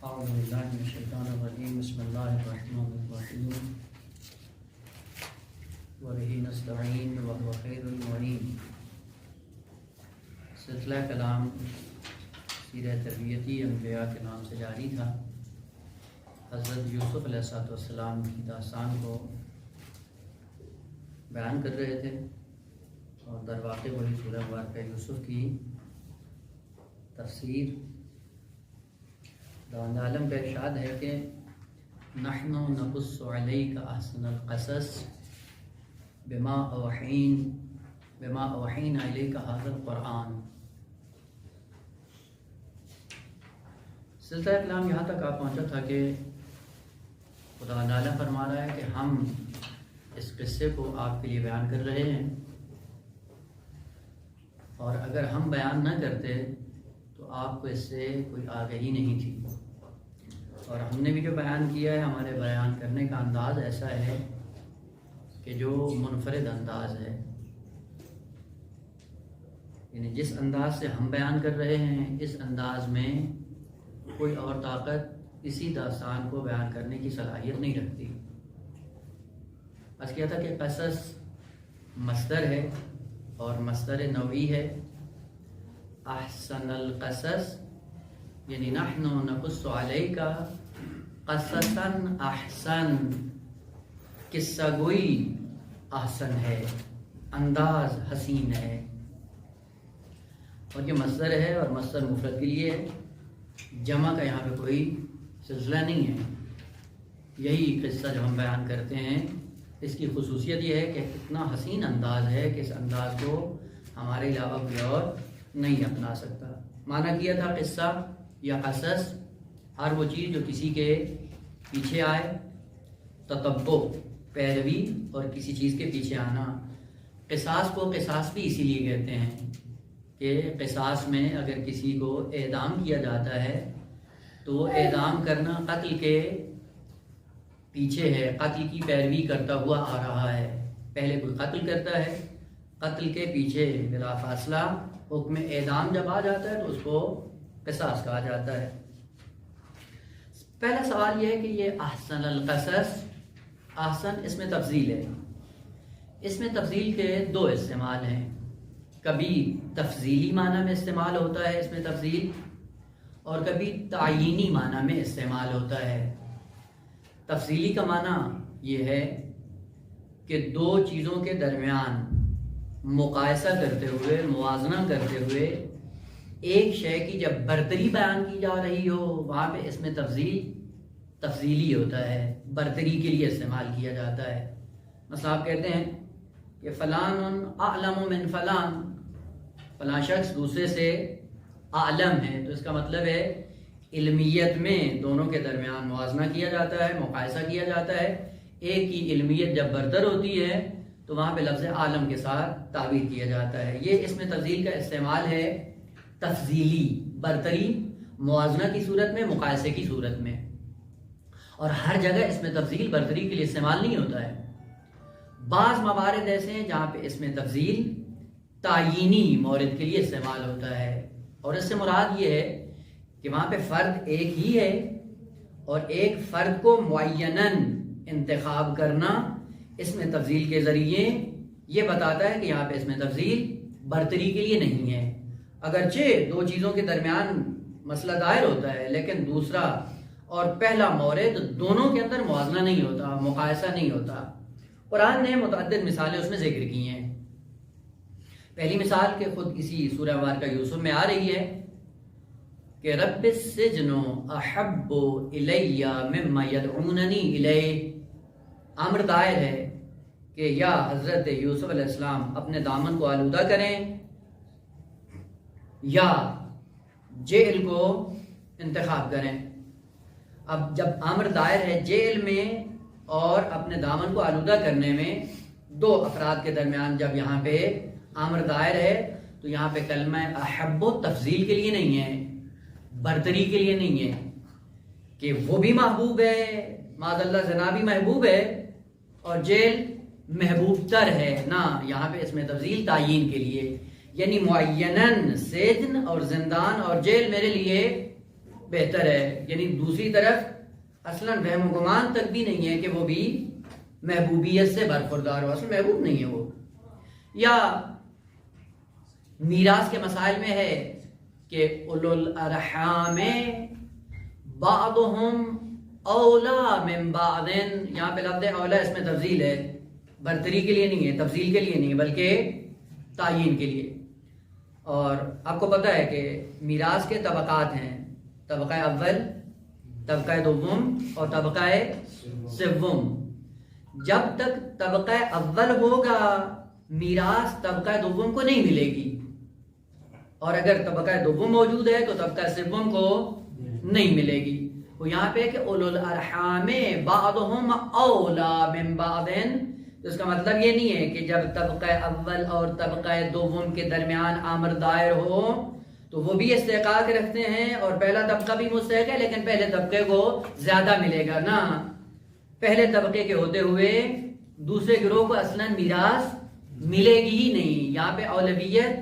اعوذ باللہ من الشیطان الرجیم بسم اللہ الرحمن الرحیم وبہ نستعین وهو خیر المعین۔ سلسلہ کلام سیرت تربیتی انبیاء کے نام سے جاری تھا۔ حضرت یوسف علیہ السلام کی داستان کو بیان کر رہے تھے اور در واقع وہی سورہ مبارکہ یوسف کی تفسیر۔ داؤد عالم کا ارشاد ہے کہ نحن نقص علیک احسن القصص بما اوحینا الیک ھذا القرآن۔ سلسلہ کلام یہاں تک آپ پہنچا تھا کہ خدا تعالیٰ فرما رہا ہے کہ ہم اس قصے کو آپ کے لیے بیان کر رہے ہیں، اور اگر ہم بیان نہ کرتے تو آپ کو اس سے کوئی آگہی نہیں تھی۔ اور ہم نے بھی جو بیان کیا ہے، ہمارے بیان کرنے کا انداز ایسا ہے کہ جو منفرد انداز ہے، یعنی جس انداز سے ہم بیان کر رہے ہیں اس انداز میں کوئی اور طاقت اسی داستان کو بیان کرنے کی صلاحیت نہیں رکھتی۔ بس کیا تھا کہ قصص مصدر ہے اور مصدر نوعی ہے۔ احسن القصص یعنی نحن نقص علیک قصصا احسن، قصہ گوئی احسن ہے، انداز حسین ہے، اور یہ مصدر ہے اور مصدر مفرد کے لیے جمع کا یہاں پہ کوئی سلسلہ نہیں ہے۔ یہی قصہ جو ہم بیان کرتے ہیں اس کی خصوصیت یہ ہے کہ اتنا حسین انداز ہے کہ اس انداز کو ہمارے علاوہ کوئی اور نہیں اپنا سکتا۔ معنی کیا تھا قصہ یا قصص ہر وہ چیز جو کسی کے پیچھے آئے، تتبع پیروی اور کسی چیز کے پیچھے آنا۔ قصاص کو قصاص بھی اسی لیے کہتے ہیں کہ قصاص میں اگر کسی کو اعدام کیا جاتا ہے تو وہ اعدام کرنا قتل کے پیچھے ہے، قتل کی پیروی کرتا ہوا آ رہا ہے۔ پہلے کوئی قتل کرتا ہے، قتل کے پیچھے بلا فاصلہ حکم اعدام جب آ جاتا ہے تو اس کو قصاص کہا جاتا ہے۔ پہلا سوال یہ ہے کہ یہ احسن القصص، احسن اس میں تفضیل ہے۔ اس میں تفضیل کے دو استعمال ہیں، کبھی تفضیلی معنی میں استعمال ہوتا ہے اس میں تفضیل، اور کبھی تعیینی معنی میں استعمال ہوتا ہے۔ تفصیلی کا معنی یہ ہے کہ دو چیزوں کے درمیان مقایسہ کرتے ہوئے، موازنہ کرتے ہوئے ایک شے کی جب برتری بیان کی جا رہی ہو، وہاں پہ اس میں تفضیلی ہوتا ہے، برتری کے لیے استعمال کیا جاتا ہے۔ مثلا آپ کہتے ہیں کہ فلان اعلم من فلان، فلاں شخص دوسرے سے اعلم ہے، تو اس کا مطلب ہے علمیت میں دونوں کے درمیان موازنہ کیا جاتا ہے، مقایسہ کیا جاتا ہے۔ ایک کی علمیت جب برتر ہوتی ہے تو وہاں پہ لفظ عالم کے ساتھ تعبیر کیا جاتا ہے۔ یہ اس میں تفضیل کا استعمال ہے، تفضیلی، برتری موازنہ کی صورت میں، مقایسے کی صورت میں، اور ہر جگہ اس میں تفضیل برتری کے لیے استعمال نہیں ہوتا ہے۔ بعض موارد ایسے ہیں جہاں پہ اس میں تفضیل تعیینی مورد کے لیے استعمال ہوتا ہے، اور اس سے مراد یہ ہے کہ وہاں پہ فرد ایک ہی ہے اور ایک فرد کو معیناً انتخاب کرنا اس میں تفضیل کے ذریعے یہ بتاتا ہے کہ یہاں پہ اس میں تفضیل برتری کے لیے نہیں ہے۔ اگرچہ دو چیزوں کے درمیان مسئلہ دائر ہوتا ہے، لیکن دوسرا اور پہلا مورد دونوں کے اندر موازنہ نہیں ہوتا، مقایسہ نہیں ہوتا۔ قرآن نے متعدد مثالیں اس میں ذکر کی ہیں۔ پہلی مثال کہ خود اسی سورہ مبارکہ یوسف میں آ رہی ہے کہ رب السجن احب الی مما یدعوننی الیہ۔ امر دائر ہے کہ یا حضرت یوسف علیہ السلام اپنے دامن کو آلودہ کریں یا جیل کو انتخاب کریں۔ اب جب امر دائر ہے جیل میں اور اپنے دامن کو آلودہ کرنے میں، دو افراد کے درمیان جب یہاں پہ امر دائر ہے تو یہاں پہ کلمہ احب و تفضیل کے لیے نہیں ہے، برتری کے لیے نہیں ہے کہ وہ بھی محبوب ہے، معاذ اللہ زنا بھی محبوب ہے اور جیل محبوب تر ہے، نہ یہاں پہ اس میں تفضیل تعیین کے لیے، یعنی معیناً سجن اور زندان اور جیل میرے لیے بہتر ہے. یعنی دوسری طرف اصلاً وہم و گمان تک بھی نہیں ہے کہ وہ بھی محبوبیت سے برخوردار ہو، اصل محبوب نہیں ہے وہ. یا میراث کے مسائل میں ہے کہ اولو الارحام بعضهم اولا من بعض، یہاں پہ لفظ اولا اس میں تفضیل ہے، برتری کے لیے نہیں ہے، تفضیل کے لیے نہیں ہے، بلکہ تعیین کے لیے. اور آپ کو پتہ ہے کہ میراث کے طبقات ہیں، طبقہ اول، طبقہ دوم اور طبقہ سوم. جب تک طبقہ اول ہوگا میراث طبقہ دوم کو نہیں ملے گی، اور اگر طبقہ دوم موجود ہے تو طبقہ سوم کو نہیں ملے گی. وہ یہاں پہ کہ اولو الارحام بعضهم اولا من بعض، تو اس کا مطلب یہ نہیں ہے کہ جب طبقہ اول اور طبقہ دوم کے درمیان آمر دائر ہو تو وہ بھی استحقاق رکھتے ہیں اور پہلا طبقہ بھی مستحق ہے، لیکن پہلے طبقے کو زیادہ ملے گا نا. پہلے طبقے کے ہوتے ہوئے دوسرے گروہ کو اصلاً میراث ملے گی ہی نہیں. یہاں پہ اولویت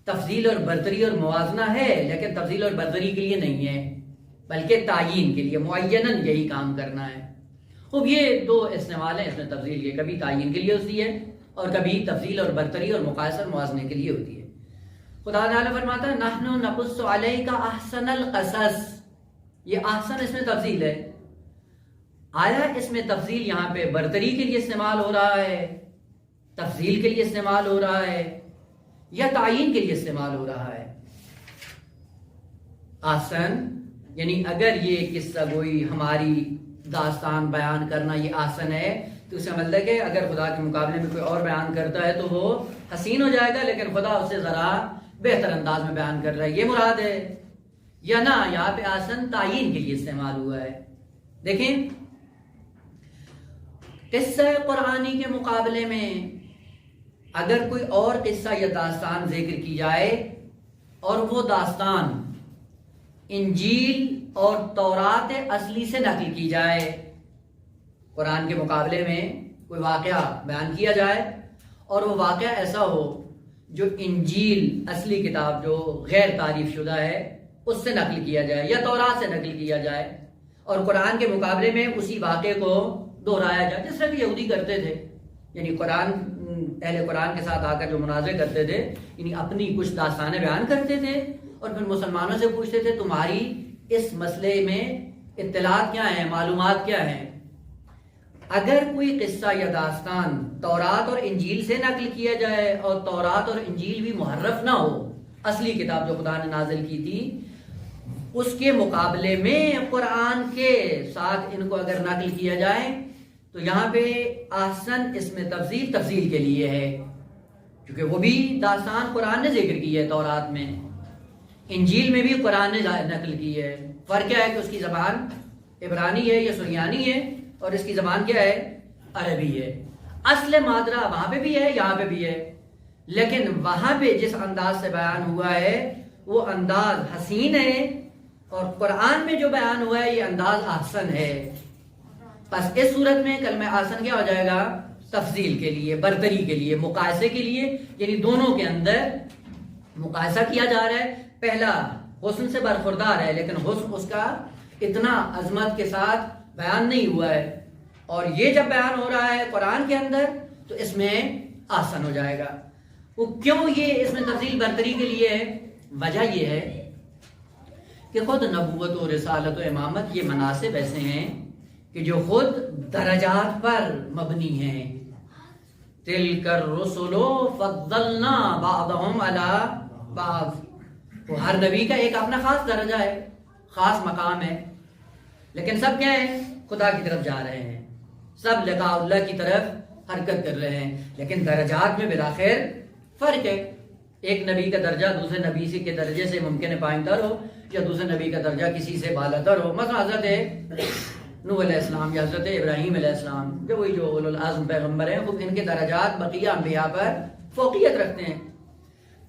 تفضیل اور برتری اور موازنہ ہے، لیکن تفضیل اور برتری کے لیے نہیں ہے، بلکہ تعیین کے لیے، معیناً یہی کام کرنا ہے. خوب یہ دو استعمال ہیں اس میں تفضیل کے، کبھی تعیین کے لیے ہوتی ہے اور کبھی تفضیل اور برتری اور مقایسہ اور موازنے کے لیے ہوتی ہے. خدا تعالیٰ فرماتا ہے نحن نقص علیک احسن القصص، یہ احسن اس میں تفضیل ہے. آیا اس میں تفضیل یہاں پہ برتری کے لیے استعمال ہو رہا ہے، تفضیل کے لیے استعمال ہو رہا ہے، یا تعیین کے لیے استعمال ہو رہا ہے؟ احسن یعنی اگر یہ قصہ گوئی ہماری داستان بیان کرنا یہ احسن ہے تو اس کا مطلب ہے کہ اگر خدا کے مقابلے میں کوئی اور بیان کرتا ہے تو وہ حسین ہو جائے گا، لیکن خدا اس سے ذرا بہتر انداز میں بیان کر رہا ہے، یہ مراد ہے. یا نہ یہاں پہ احسن تعیین کے لیے استعمال ہوا ہے. دیکھیں قصہ قرآنی کے مقابلے میں اگر کوئی اور قصہ یا داستان ذکر کی جائے اور وہ داستان انجیل اور تورات اصلی سے نقل کی جائے، قرآن کے مقابلے میں کوئی واقعہ بیان کیا جائے اور وہ واقعہ ایسا ہو جو انجیل اصلی کتاب جو غیر تعریف شدہ ہے اس سے نقل کیا جائے یا تورات سے نقل کیا جائے، اور قرآن کے مقابلے میں اسی واقعے کو دہرایا جائے، جس طرح کہ یہودی کرتے تھے. یعنی اہل قرآن کے ساتھ آ کر جو مناظرے کرتے تھے، یعنی اپنی کچھ داستانیں بیان کرتے تھے اور پھر مسلمانوں سے پوچھتے تھے تمہاری اس مسئلے میں اطلاعات کیا ہیں، معلومات کیا ہیں. اگر کوئی قصہ یا داستان تورات اور انجیل سے نقل کیا جائے اور تورات اور انجیل بھی محرف نہ ہو، اصلی کتاب جو خدا نے نازل کی تھی اس کے مقابلے میں قرآن کے ساتھ ان کو اگر نقل کیا جائے تو یہاں پہ احسن اس میں تفضیل کے لیے ہے، کیونکہ وہ بھی داستان قرآن نے ذکر کی ہے تورات میں، انجیل میں بھی قرآن نے نقل کی ہے. فرق کیا ہے کہ اس کی زبان عبرانی ہے یا سریانی ہے اور اس کی زبان کیا ہے، عربی ہے. اصل مادرہ وہاں پہ بھی ہے یہاں پہ بھی ہے، لیکن وہاں پہ جس انداز سے بیان ہوا ہے وہ انداز حسین ہے اور قرآن میں جو بیان ہوا ہے یہ انداز احسن ہے. بس اس صورت میں کلمہ احسن کیا ہو جائے گا، تفضیل کے لیے، برتری کے لیے، مقایسے کے لیے. یعنی دونوں کے اندر مقایسہ کیا جا رہا ہے. پہلا حسن سے برخوردار ہے لیکن حسن اس کا اتنا عظمت کے ساتھ بیان نہیں ہوا ہے، اور یہ جب بیان ہو رہا ہے قرآن کے اندر تو اس میں احسن ہو جائے گا. وہ کیوں یہ اس میں تفضیل برتری کے لیے ہے؟ وجہ یہ ہے کہ خود نبوت و رسالت و امامت یہ مناصب ایسے ہیں کہ جو خود درجات پر مبنی ہیں. تلک الرسل فضلنا بعضهم على بعض، وہ ہر نبی کا ایک اپنا خاص درجہ ہے، خاص مقام ہے، لیکن سب کیا ہیں، خدا کی طرف جا رہے ہیں، سب لقاء اللہ کی طرف حرکت کر رہے ہیں، لیکن درجات میں بلاخر فرق ہے. ایک نبی کا درجہ دوسرے نبی کے درجے سے ممکن ہے پائیں تر ہو، یا دوسرے نبی کا درجہ کسی سے بالا تر ہو. مثلا حضرت نوح علیہ السلام یا حضرت ابراہیم علیہ السلام جو وہی جو اولو العزم پیغمبر ہیں، خود ان کے درجات بقیہ انبیاء پر فوقیت رکھتے ہیں.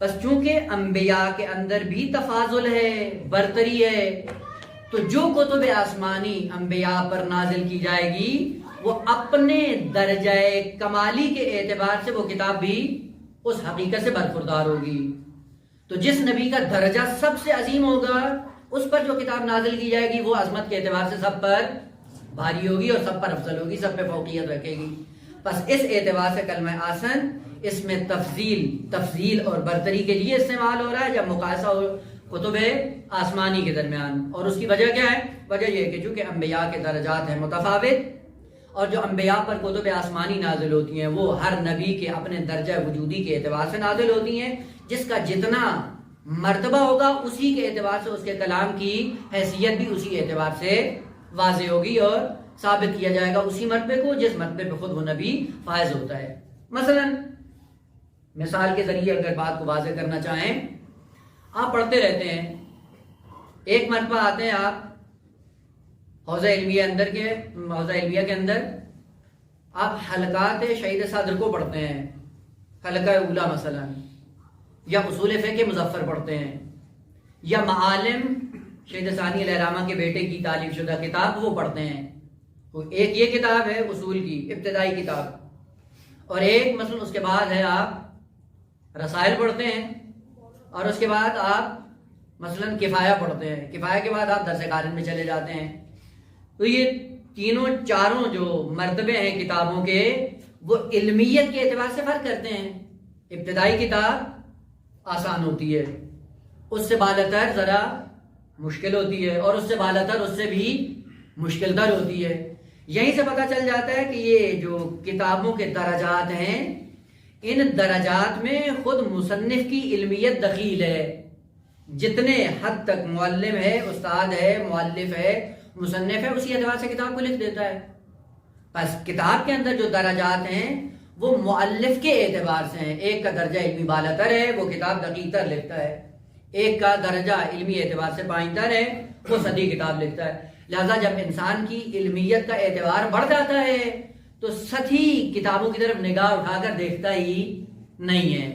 بس چونکہ انبیاء کے اندر بھی تفاضل ہے، برتری ہے، تو جو کتب آسمانی انبیاء پر نازل کی جائے گی وہ اپنے درجہ کمالی کے اعتبار سے وہ کتاب بھی اس حقیقت سے برخوردار ہوگی. تو جس نبی کا درجہ سب سے عظیم ہوگا اس پر جو کتاب نازل کی جائے گی وہ عظمت کے اعتبار سے سب پر بھاری ہوگی اور سب پر افضل ہوگی، سب پہ فوقیت رکھے گی۔ بس اس اعتبار سے کلمہ احسن اس میں تفضیل اور برتری کے لیے استعمال ہو رہا ہے جب مقایسہ ہو کتب آسمانی کے درمیان۔ اور اس کی وجہ کیا ہے؟ وجہ یہ ہے کہ چونکہ انبیاء کے درجات ہیں متفاوت، اور جو انبیاء پر کتب آسمانی نازل ہوتی ہیں وہ ہر نبی کے اپنے درجہ وجودی کے اعتبار سے نازل ہوتی ہیں، جس کا جتنا مرتبہ ہوگا اسی کے اعتبار سے اس کے کلام کی حیثیت بھی اسی اعتبار سے واضح ہوگی اور ثابت کیا جائے گا اسی مرتبے کو جس مرتبے پہ خود وہ نبی فائز ہوتا ہے۔ مثلا مثال کے ذریعے اگر بات کو واضح کرنا چاہیں، آپ پڑھتے رہتے ہیں، ایک مرتبہ آتے ہیں آپ حوزہ علمیہ کے اندر آپ حلقات شہید صدر کو پڑھتے ہیں، حلقہ اولا مثلا، یا اصول فقہ مظفر پڑھتے ہیں، یا معالم شہید ثانی علیہ الرحمہ کے بیٹے کی تالیف شدہ کتاب وہ پڑھتے ہیں۔ ایک یہ کتاب ہے اصول کی ابتدائی کتاب، اور ایک مثلا اس کے بعد ہے آپ رسائل پڑھتے ہیں، اور اس کے بعد آپ مثلا کفایہ پڑھتے ہیں، کفایہ کے بعد آپ درس قارن میں چلے جاتے ہیں۔ تو یہ تینوں چاروں جو مرتبے ہیں کتابوں کے وہ علمیت کے اعتبار سے فرق کرتے ہیں۔ ابتدائی کتاب آسان ہوتی ہے، اس سے بالاتر ذرا مشکل ہوتی ہے، اور اس سے بالاتر اس سے بھی مشکل تر ہوتی ہے۔ یہیں سے پتہ چل جاتا ہے کہ یہ جو کتابوں کے درجات ہیں، ان درجات میں خود مصنف کی علمیت دخیل ہے۔ جتنے حد تک معلم ہے، استاد ہے، مؤلف ہے، مصنف ہے، اسی اعتبار سے کتاب کو لکھ دیتا ہے۔ بس کتاب کے اندر جو درجات ہیں وہ مؤلف کے اعتبار سے ہیں۔ ایک کا درجہ علمی بالاتر ہے، وہ کتاب دقیق تر لکھتا ہے، ایک کا درجہ علمی اعتبار سے پائیں تر ہے، وہ سطحی کتاب لکھتا ہے۔ لہذا جب انسان کی علمیت کا اعتبار بڑھ جاتا ہے تو سطحی کتابوں کی طرف نگاہ اٹھا کر دیکھتا ہی نہیں ہے،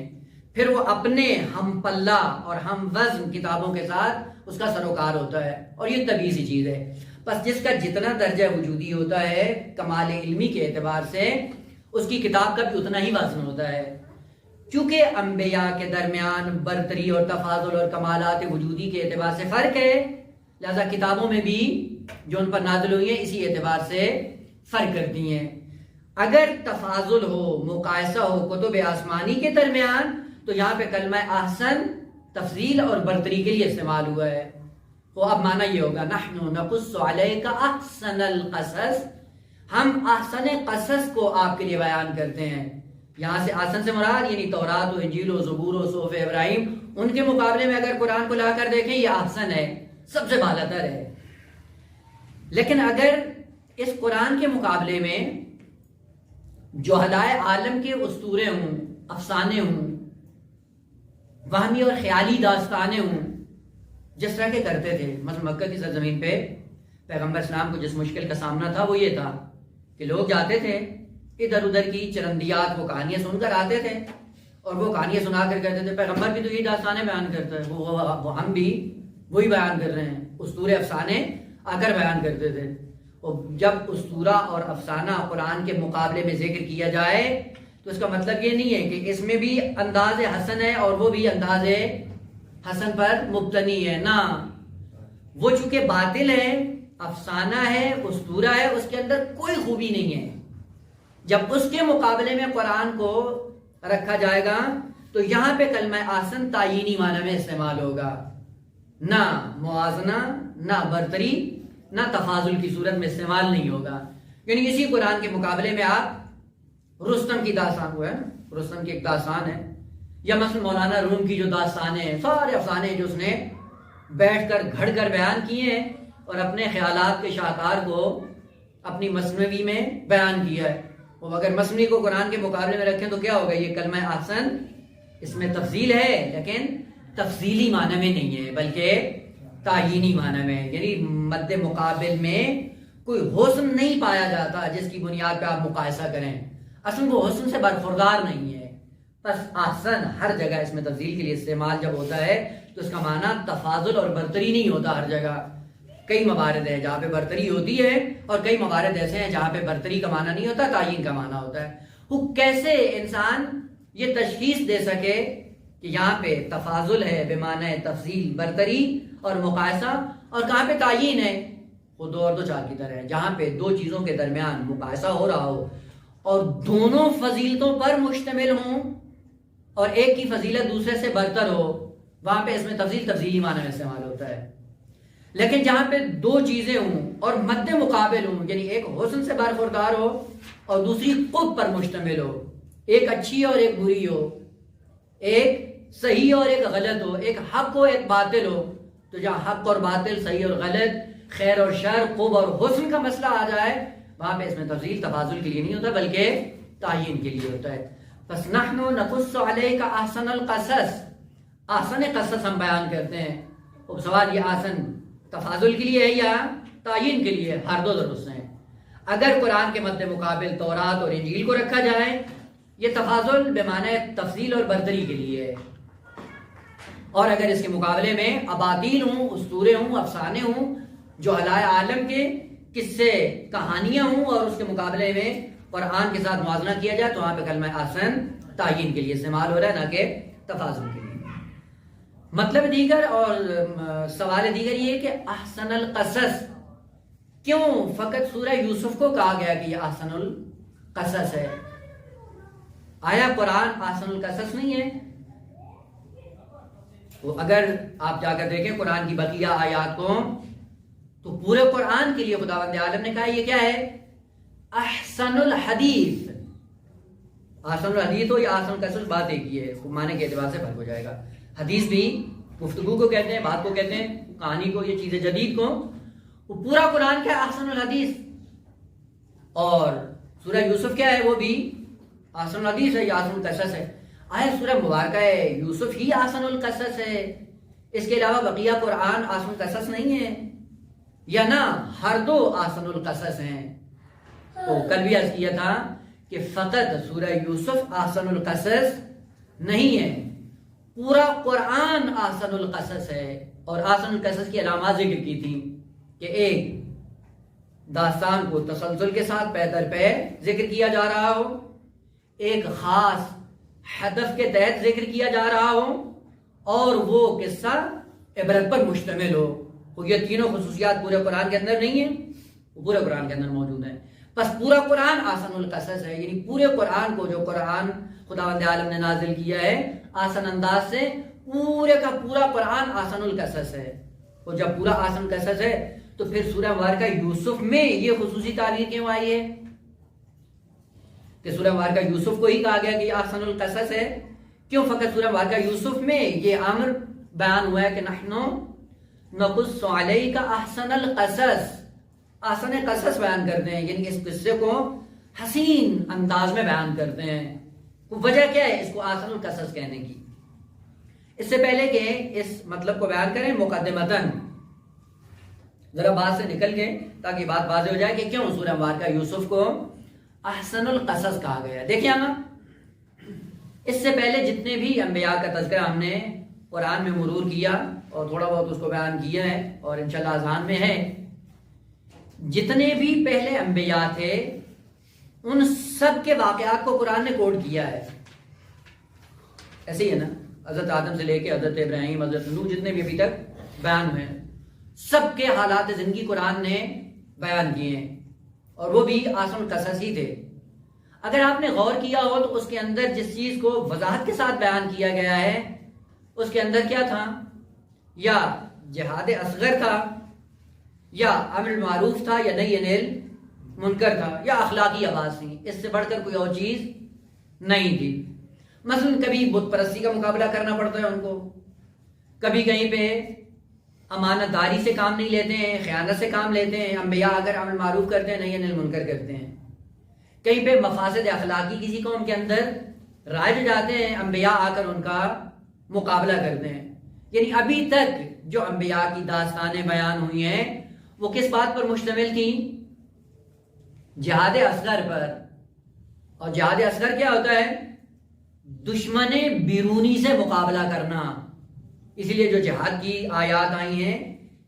پھر وہ اپنے ہم پلہ اور ہم وزن کتابوں کے ساتھ اس کا سروکار ہوتا ہے، اور یہ طبیعی سی چیز ہے۔ بس جس کا جتنا درجہ وجودی ہوتا ہے کمال علمی کے اعتبار سے، اس کی کتاب کا بھی اتنا ہی وزن ہوتا ہے۔ چونکہ انبیاء کے درمیان برتری اور تفاضل اور کمالات وجودی کے اعتبار سے فرق ہے، لہذا کتابوں میں بھی جو ان پر نازل ہوئی ہیں اسی اعتبار سے فرق کرتی ہیں۔ اگر تفاضل ہو، مقایسہ ہو کتب آسمانی کے درمیان، تو یہاں پہ کلمہ احسن تفضیل اور برتری کے لیے استعمال ہوا ہے۔ تو اب معنی یہ ہوگا نحن نقص علیک احسن القصص، ہم احسن قصص کو آپ کے لیے بیان کرتے ہیں۔ یہاں سے احسن سے مراد یعنی تورات و انجیل و زبور و صحف ابراہیم، ان کے مقابلے میں اگر قرآن کو لا کر دیکھیں یہ احسن ہے، سب سے بالاتر ہے۔ لیکن اگر اس قرآن کے مقابلے میں جہلائے عالم کے اسطورے ہوں، افسانے ہوں، وہمی اور خیالی داستانیں ہوں، جس طرح کے کرتے تھے، مثلا مکہ کی سرزمین پہ پیغمبر اسلام کو جس مشکل کا سامنا تھا وہ یہ تھا کہ لوگ جاتے تھے ادھر ادھر کی چرندیات، وہ کہانیاں سن کر آتے تھے، اور وہ کہانیاں سنا کر کہتے تھے پیغمبر بھی تو یہ داستانیں بیان کرتا ہے، وہ ہم بھی وہی بیان کر رہے ہیں۔ اسطورے افسانے آ کر بیان کرتے تھے، اور جب اسطورہ اور افسانہ قرآن کے مقابلے میں ذکر کیا جائے تو اس کا مطلب یہ نہیں ہے کہ اس میں بھی انداز حسن ہے اور وہ بھی انداز حسن پر مبتنی ہے، نہ، وہ چونکہ باطل ہے، افسانہ ہے، اسطورہ ہے، اس کے اندر کوئی خوبی نہیں ہے۔ جب اس کے مقابلے میں قرآن کو رکھا جائے گا تو یہاں پہ کلمہ احسن تعیینی معنی میں استعمال ہوگا، نہ موازنہ، نہ برتری، نہ تفاضل کی صورت میں استعمال نہیں ہوگا۔ یعنی اسی قرآن کے مقابلے میں آپ رستم کی داستان کو ہے، رستم کی ایک داستان ہے، یا مثلا مولانا روم کی جو داستانیں ہیں، سارے افسانے جو اس نے بیٹھ کر گھڑ کر بیان کیے ہیں اور اپنے خیالات کے شاہکار کو اپنی مثنوی میں بیان کیا ہے، وہ اگر مثنوی کو قرآن کے مقابلے میں رکھیں تو کیا ہوگا؟ یہ کلمہ احسن اس میں تفضیل ہے لیکن تفضیلی معنی میں نہیں ہے بلکہ تعیینی معنی میں، یعنی مد مقابل میں کوئی حسن نہیں پایا جاتا جس کی بنیاد پہ آپ مقایسہ کریں، اصل وہ حسن سے برخوردار نہیں ہے۔ بس احسن ہر جگہ اس میں تفضیل کے لیے استعمال جب ہوتا ہے تو اس کا معنی تفاضل اور برتری نہیں ہوتا ہر جگہ۔ کئی موارد ہیں جہاں پہ برتری ہوتی ہے اور کئی موارد ایسے ہیں جہاں پہ برتری کا معنی نہیں ہوتا، تعیین کا معنی ہوتا ہے۔ وہ کیسے انسان یہ تشخیص دے سکے کہ یہاں پہ تفاضل ہے بمعنی تفضیل برتری، اور مقایسہ، اور کہاں پہ تعیین ہے؟ وہ دو اور دو چار کی طرح ہے، جہاں پہ دو چیزوں کے درمیان مقایسہ ہو رہا ہو اور دونوں فضیلتوں پر مشتمل ہوں اور ایک کی فضیلت دوسرے سے برتر ہو، وہاں پہ اس میں تفضیلی معنی میں استعمال ہوتا ہے۔ لیکن جہاں پہ دو چیزیں ہوں اور مد مقابل ہوں، یعنی ایک حسن سے برخوردار ہو اور دوسری قبح پر مشتمل ہو، ایک اچھی اور ایک بری ہو، ایک صحیح اور ایک غلط ہو، ایک حق ہو ایک باطل ہو، تو جہاں حق اور باطل، صحیح اور غلط، خیر اور شر، قبح اور حسن کا مسئلہ آ جائے، وہاں پہ اس میں تفضیل تفاضل کے لیے نہیں ہوتا بلکہ تعیین کے لیے ہوتا ہے۔ بس نحن نقص علیک احسن القصص، احسن قصص ہم بیان کرتے ہیں۔ اب سوال یہ احسن تفاضل کے لیے ہے یا تعیین کے لیے؟ ہر دو درست ہیں۔ اگر قرآن کے مد مقابل تورات اور انجیل کو رکھا جائے، یہ تفاضل بمعنی تفضیل اور برتری کے لیے ہے، اور اگر اس کے مقابلے میں اباطیل ہوں، اسطورے ہوں، افسانے ہوں، جو علائے عالم کے قصے کہانیاں ہوں، اور اس کے مقابلے میں قرآن کے ساتھ موازنہ کیا جائے، تو وہاں پہ کلمہ احسن تعیین کے لیے استعمال ہو رہا ہے، نہ کہ تفاضل کے لیے۔ مطلب دیگر اور سوال دیگر یہ کہ احسن القصص کیوں فقط سورہ یوسف کو کہا گیا کہ یہ احسن القصص ہے؟ آیا قرآن احسن القصص نہیں ہے؟ تو اگر آپ جا کر دیکھیں قرآن کی بقیہ آیات کو، تو پورے قرآن کے لیے خداوند عالم نے کہا یہ کیا ہے؟ احسن الحدیث۔ احسن الحدیث ہو یا احسن القصص، بات ایک ہی ہے، اس کو معنی کے اعتبار سے فرق ہو جائے گا۔ حدیث بھی گفتگو کو کہتے ہیں، بات کو کہتے ہیں، کہانی کو، یہ چیزیں جدید کو، وہ پورا قرآن کیا ہے؟ احسن الحدیث۔ اور سورہ یوسف کیا ہے؟ وہ بھی احسن الحدیث ہے یا احسن القصص ہے؟ آیا سورہ مبارکہ یوسف ہی احسن القصص ہے، اس کے علاوہ بقیہ قرآن احسن القصص نہیں ہے؟ یا نہ ہر دو احسن القصص ہیں؟ تو کل بھی عرض کیا تھا کہ فقط سورہ یوسف احسن القصص نہیں ہے، پورا قرآن احسن القصص ہے۔ اور احسن القصص کی علامات ذکر کی تھی کہ ایک، داستان کو تسلسل کے ساتھ پے در پے ذکر کیا جا رہا ہو، ایک خاص ہدف کے تحت ذکر کیا جا رہا ہو، اور وہ قصہ عبرت پر مشتمل ہو۔ یہ تینوں خصوصیات پورے قرآن کے اندر نہیں ہیں، وہ پورے قرآن کے اندر موجود ہیں۔ بس پورا قرآن احسن القصص ہے، یعنی پورے قرآن کو، جو قرآن خداوند عالم نے نازل کیا ہے آسان انداز سے، پورے کا پورا قرآن احسن القصص ہے۔ اور جب پورا احسن القصص ہے تو پھر سورہ مبارکہ یوسف میں یہ خصوصی تعبیر کیوں آئی ہے کہ سورہ مبارکہ یوسف کو ہی کہا گیا کہ یہ احسن القصص ہے؟ کیوں فقط سورہ مبارکہ یوسف میں یہ امر بیان ہوا ہے کہ نحن نقص علیک احسن القصص، احسن قصص بیان کرتے ہیں، یعنی اس قصے کو حسین انداز میں بیان کرتے ہیں۔ وجہ کیا ہے اس کو احسن القصص کہنے کی؟ اس سے پہلے کہ اس مطلب کو بیان کریں، مقدمتاً ذرا بات سے نکل گئے تاکہ بات واضح ہو جائے کہ کیوں سورہ مبارکہ یوسف کو احسن القصص کہا گیا۔ دیکھیں ہم اس سے پہلے جتنے بھی انبیاء کا تذکرہ ہم نے قرآن میں مرور کیا اور تھوڑا بہت اس کو بیان کیا ہے، اور انشاءاللہ اذہان میں ہے، جتنے بھی پہلے انبیاء تھے ان سب کے واقعات کو قرآن نے کوڈ کیا ہے۔ ایسے ہی ہے نا، حضرت آدم سے لے کے حضرت ابراہیم، حضرت نوح، جتنے بھی ابھی تک بیان ہوئے ہیں، سب کے حالات زندگی قرآن نے بیان کیے ہیں، اور وہ بھی احسن القصص ہی تھے۔ اگر آپ نے غور کیا ہو تو اس کے اندر جس چیز کو وضاحت کے ساتھ بیان کیا گیا ہے اس کے اندر کیا تھا؟ یا جہاد اصغر تھا، یا امر معروف تھا، یا نہی عن المنکر تھا، یا اخلاقی آواز تھی، اس سے بڑھ کر کوئی اور چیز نہیں تھی۔ مثلا کبھی بت پرستی کا مقابلہ کرنا پڑتا ہے ان کو، کبھی کہیں پہ امانت داری سے کام نہیں لیتے ہیں، خیانت سے کام لیتے ہیں، انبیاء اگر امر معروف کرتے ہیں نہی عن المنکر کرتے ہیں، کہیں پہ مفاسد اخلاقی کسی قوم کے اندر رائج جاتے ہیں، انبیاء آ کر ان کا مقابلہ کرتے ہیں۔ یعنی ابھی تک جو انبیاء کی داستانیں بیان ہوئی ہیں وہ کس بات پر مشتمل تھیں؟ جہاد اصغر پر۔ اور جہاد اصغر کیا ہوتا ہے؟ دشمن بیرونی سے مقابلہ کرنا۔ اسی لیے جو جہاد کی آیات آئی ہیں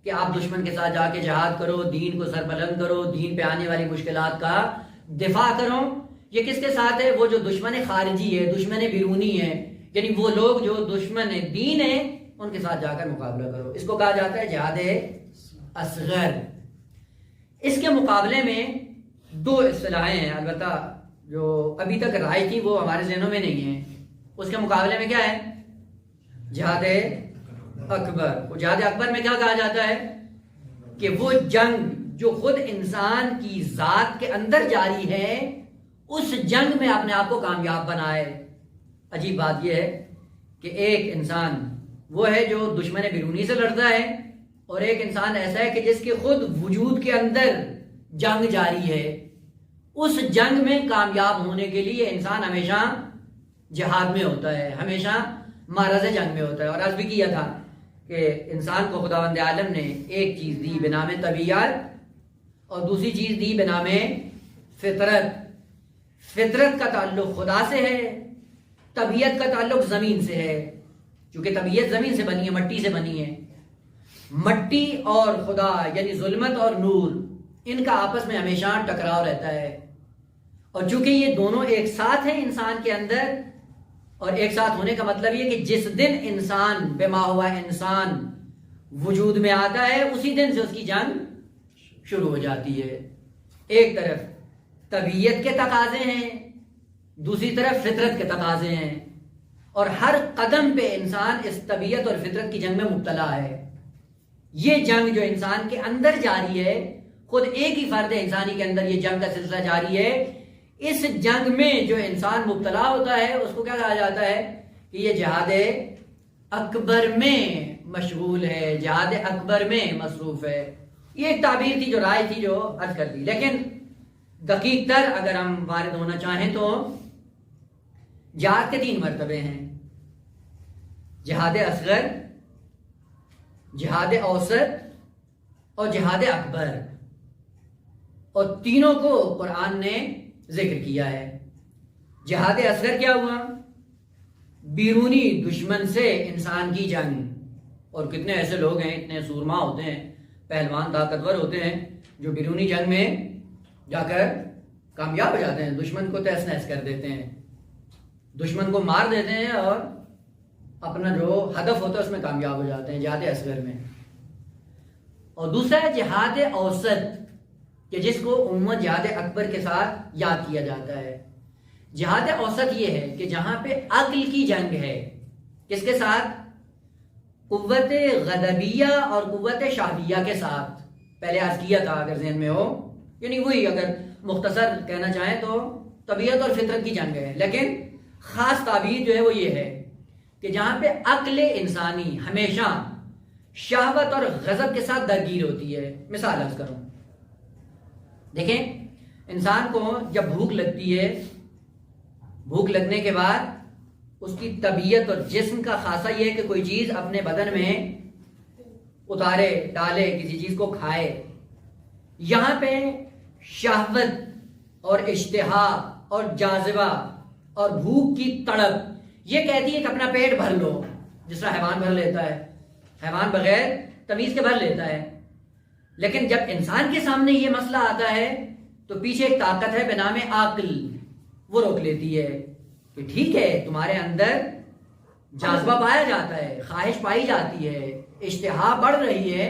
کہ آپ دشمن کے ساتھ جا کے جہاد کرو، دین کو سربلند کرو، دین پہ آنے والی مشکلات کا دفاع کرو، یہ کس کے ساتھ ہے؟ وہ جو دشمن خارجی ہے، دشمن بیرونی ہے، یعنی وہ لوگ جو دشمن دین ہے ان کے ساتھ جا کر مقابلہ کرو. اس کو کہا جاتا ہے جہاد اصغر. اس کے مقابلے میں دو اصطلاحیں ہیں، البتہ جو ابھی تک رائج تھی وہ ہمارے ذہنوں میں نہیں ہیں. اس کے مقابلے میں کیا ہے؟ جہاد اکبر. وہ جہاد اکبر میں کیا کہا جاتا ہے کہ وہ جنگ جو خود انسان کی ذات کے اندر جاری ہے، اس جنگ میں اپنے آپ کو کامیاب بنائے. عجیب بات یہ ہے کہ ایک انسان وہ ہے جو دشمن بیرونی سے لڑتا ہے، اور ایک انسان ایسا ہے کہ جس کے خود وجود کے اندر جنگ جاری ہے. اس جنگ میں کامیاب ہونے کے لیے انسان ہمیشہ جہاد میں ہوتا ہے، ہمیشہ معرض جنگ میں ہوتا ہے. اور عرض بھی کیا تھا کہ انسان کو خداوند عالم نے ایک چیز دی بنام طبیعت، اور دوسری چیز دی بنام فطرت. فطرت کا تعلق خدا سے ہے، طبیعت کا تعلق زمین سے ہے. چونکہ طبیعت زمین سے بنی ہے، مٹی سے بنی ہے. مٹی اور خدا یعنی ظلمت اور نور، ان کا آپس میں ہمیشہ ٹکراؤ رہتا ہے. اور چونکہ یہ دونوں ایک ساتھ ہیں انسان کے اندر، اور ایک ساتھ ہونے کا مطلب یہ کہ جس دن انسان بما ہوا انسان وجود میں آتا ہے، اسی دن سے اس کی جنگ شروع ہو جاتی ہے. ایک طرف طبیعت کے تقاضے ہیں، دوسری طرف فطرت کے تقاضے ہیں، اور ہر قدم پہ انسان اس طبیعت اور فطرت کی جنگ میں مبتلا ہے. یہ جنگ جو انسان کے اندر جاری ہے، خود ایک ہی فرد انسانی کے اندر یہ جنگ کا سلسلہ جاری ہے. اس جنگ میں جو انسان مبتلا ہوتا ہے اس کو کیا کہا جاتا ہے کہ یہ جہاد اکبر میں مشغول ہے، جہاد اکبر میں مصروف ہے. یہ ایک تعبیر تھی جو رائے تھی جو عرض کر دی. لیکن دقیق تر اگر ہم وارد ہونا چاہیں تو جہاد کے 3 مرتبے ہیں: جہاد اصغر، جہاد اوسط اور جہاد اکبر. اور تینوں کو قرآن نے ذکر کیا ہے. جہاد اصغر کیا ہوا؟ بیرونی دشمن سے انسان کی جنگ. اور کتنے ایسے لوگ ہیں، اتنے سورما ہوتے ہیں، پہلوان طاقتور ہوتے ہیں، جو بیرونی جنگ میں جا کر کامیاب ہو جاتے ہیں، دشمن کو تہس نہس کر دیتے ہیں، دشمن کو مار دیتے ہیں، اور اپنا جو ہدف ہوتا ہے اس میں کامیاب ہو جاتے ہیں جہاد اصغر میں. اور دوسرا ہے جہاد اوسط، کہ جس کو عموماً جہاد اکبر کے ساتھ یاد کیا جاتا ہے. جہاد اوسط یہ ہے کہ جہاں پہ عقل کی جنگ ہے. کس کے ساتھ؟ قوت غضبیہ اور قوت شہویہ کے ساتھ. پہلے عرض کیا تھا اگر ذہن میں ہو، یعنی وہی اگر مختصر کہنا چاہیں تو طبیعت اور فطرت کی جنگ ہے. لیکن خاص تعبیر جو ہے وہ یہ ہے کہ جہاں پہ عقل انسانی ہمیشہ شہوت اور غضب کے ساتھ درگیر ہوتی ہے. مثال عرض کروں، دیکھیں انسان کو جب بھوک لگتی ہے، بھوک لگنے کے بعد اس کی طبیعت اور جسم کا خاصہ یہ ہے کہ کوئی چیز اپنے بدن میں اتارے، ڈالے، کسی چیز کو کھائے. یہاں پہ شہوت اور اشتہا اور جاذبہ اور بھوک کی تڑپ یہ کہتی ہے کہ اپنا پیٹ بھر لو، جس طرح حیوان بھر لیتا ہے. حیوان بغیر تمیز کے بھر لیتا ہے. لیکن جب انسان کے سامنے یہ مسئلہ آتا ہے تو پیچھے ایک طاقت ہے بنام عقل، وہ روک لیتی ہے کہ ٹھیک ہے، تمہارے اندر جاذبہ پایا جاتا ہے، خواہش پائی جاتی ہے، اشتہا بڑھ رہی ہے،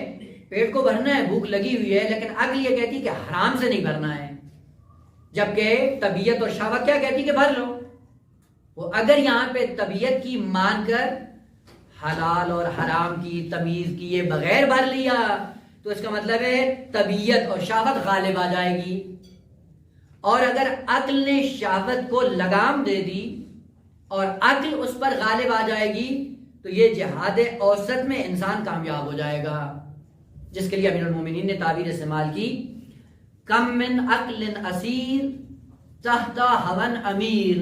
پیٹ کو بھرنا ہے، بھوک لگی ہوئی ہے، لیکن عقل یہ کہتی ہے کہ حرام سے نہیں بھرنا ہے. جبکہ طبیعت اور شہوت کیا کہتی کہ بھر لو. وہ اگر یہاں پہ طبیعت کی مان کر حلال اور حرام کی تمیز کیے بغیر بھر لیا تو اس کا مطلب ہے طبیعت اور شہوت غالب آ جائے گی. اور اگر عقل نے شہوت کو لگام دے دی اور عقل اس پر غالب آ جائے گی تو یہ جہاد اوسط میں انسان کامیاب ہو جائے گا، جس کے لیے امیر المومنین نے تعبیر استعمال کی: کم من عقل اسیر تحت ہون امیر.